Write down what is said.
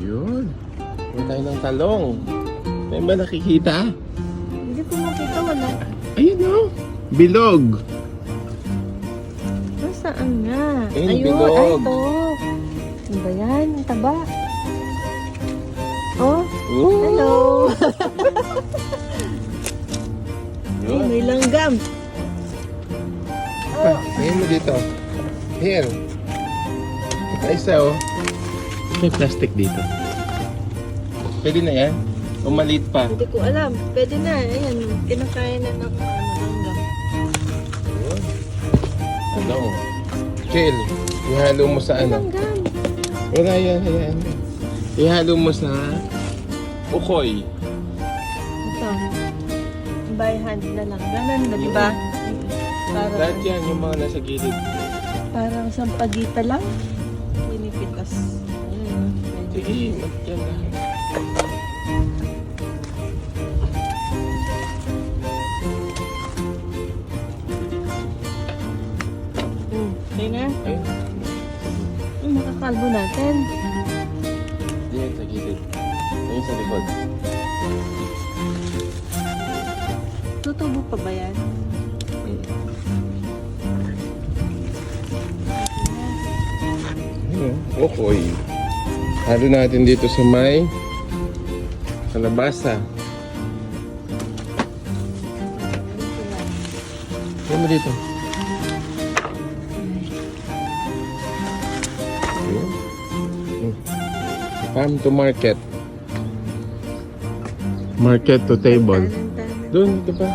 Yun. Huwag tayo ng talong. May ba nakikita? Hindi ko makita, wala. Ayun o. Bilog. Saan nga? Ayun, Ayun, bilog. ay ito. Ano ba yan? Ang taba. Oh, Ooh. hello. Ay, Yun. may langgam. Pa, tingin mo dito. Here. Ito isa oh. May plastic dito. Pwede na yan? O maliit pa? Hindi ko alam. Pwede na. Ayan, kinakain na ng langgam. Yun. Ano? Chill. Ihalo mo sa Ay, ano? langgam. Wala yan, ayan. Ihalo mo sa ukoy. Ito. By hand na lang. Ganun ba, di ba? Parang, Lahat yan, yung mga nasa gilid. parang sampagita lang. Pinipitas. Ayun. Sige, yan lang. Okay na? Ayun. Makakalbo natin. Diyan sa gilid. Ayun sa likod. Tutubo pa ba yan? Ayun, ukoy. Halo natin dito sa may kalabasa. Ayun mo dito. Ayun. Farm to market. Market to table. Tanan-tanan. Doon, ito pa.